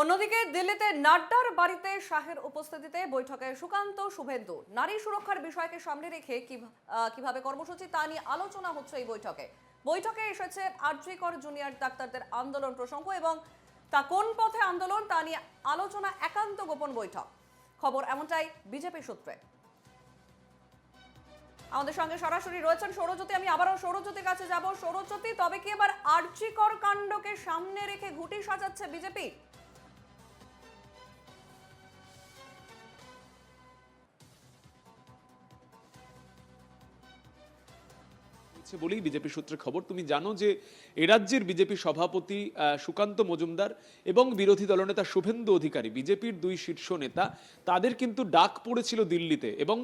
অন্যদিকে দিল্লিতে নাড্ডার বাড়িতে শাহের উপস্থিতিতে বৈঠকে সুকান্ত শুভেন্দু নারী সুরক্ষার বিষয়কে সামনে রেখে কিভাবে কর্মসূচি তা নিয়ে আলোচনা হচ্ছে এই বৈঠকে এসেছে আরজি কর জুনিয়র ডাক্তারদের আন্দোলন প্রসঙ্গ এবং তা কোন পথে আন্দোলন তা নিয়ে আলোচনা একান্ত গোপন বৈঠক। খবর এমনটাই বিজেপি সূত্রে। আমাদের সঙ্গে সরাসরি রয়েছেন সৌরজ্যোতি। আমি আবারও সৌরজ্যোতির কাছে যাব। সৌরজ্যোতি, তবে কি এবার আরজি কর কাণ্ডকে সামনে রেখে ঘুঁটি সাজাচ্ছে বিজেপি? বলেই বিজেপি সূত্রে খবর। তুমি জানো যে এ রাজ্যের বিজেপি সভাপতি সুকান্ত মজুমদার এবং বিরোধী দলনেতা শুভেন্দু অধিকারী, বিজেপির দুই শীর্ষ নেতা, তাদের কিন্তু ডাক পড়েছিল দিল্লিতে এবং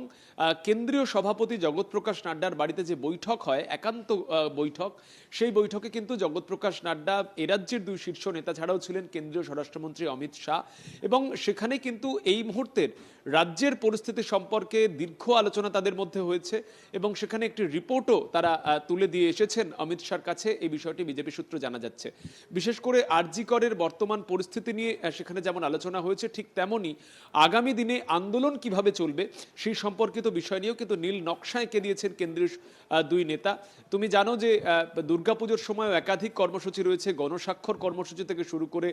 কেন্দ্রীয় সভাপতি জগৎ প্রকাশ নাড্ডার বাড়িতে যে বৈঠক হয়, একান্ত বৈঠক, সেই বৈঠকে কিন্তু জগৎ প্রকাশ নাড্ডা, এ রাজ্যের দুই শীর্ষ নেতা ছাড়াও ছিলেন কেন্দ্রীয় স্বরাষ্ট্রমন্ত্রী অমিত শাহ, এবং সেখানে কিন্তু এই মুহূর্তের রাজ্যের পরিস্থিতি সম্পর্কে দীর্ঘ আলোচনা তাদের মধ্যে হয়েছে এবং সেখানে একটি রিপোর্টও তারা তুলে দিয়ে এসেছেন অমিত শাহর কাছে। এই বিষয়টি বিজেপি সূত্রে জানা যাচ্ছে। বিশেষ করে আরজি করের বর্তমান পরিস্থিতি নিয়ে সেখানে যেমন আলোচনা হয়েছে, ঠিক তেমনই আগামী দিনে আন্দোলন কিভাবে চলবে সেই সম্পর্কিত বিষয় নিয়েও কিন্তু নীল নকশা এঁকে দিয়েছেন কেন্দ্রীয় দুই নেতা। তুমি জানো যে দুর্গাপুজোর সময়ও একাধিক কর্মসূচি রয়েছে, গণস্বাক্ষর কর্মসূচি থেকে শুরু করে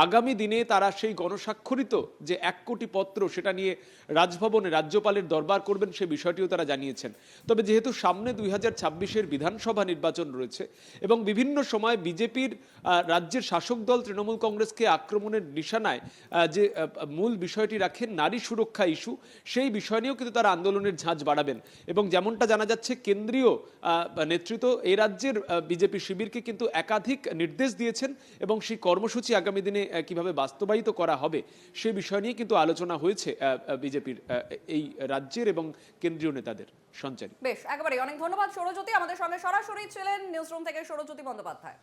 আগামী দিনে তারা সেই গণস্বাক্ষরিত যে 1 কোটি পত্র, সেটা নিয়ে রাজভবনে রাজ্যপালের দরবার করবেন, সে বিষয়টিও তারা জানিয়েছেন। তবে যেহেতু সামনে 2026-এর বিধানসভা নির্বাচন রয়েছে এবং বিভিন্ন সময় বিজেপির রাজ্যের শাসক দল তৃণমূল কংগ্রেসকে আক্রমণের নিশানায় যে মূল বিষয়টি রাখেন নারী সুরক্ষা ইস্যু, সেই বিষয় নিয়েও কিন্তু তারা আন্দোলনের ঝাঁজ বাড়াবেন। এবং যেমনটা জানা যাচ্ছে, কেন্দ্রীয় নেতৃত্ব এই রাজ্যের বিজেপি শিবিরকে কিন্তু একাধিক নির্দেশ দিয়েছেন এবং সেই কর্মসূচি আগামী দিনে কিভাবে বাস্তবায়িত করা হবে সেই বিষয় নিয়ে কিন্তু আলোচনা হয়েছে বিজেপির এই রাজ্যের এবং কেন্দ্রীয় নেতাদের। সঞ্চারী, বেশ, একেবারে অনেক ধন্যবাদ সৌরজ্যোতি। আমাদের সঙ্গে সরাসরি ছিলেন নিউজরুম থেকে সৌরজ্যোতি বন্দ্যোপাধ্যায়।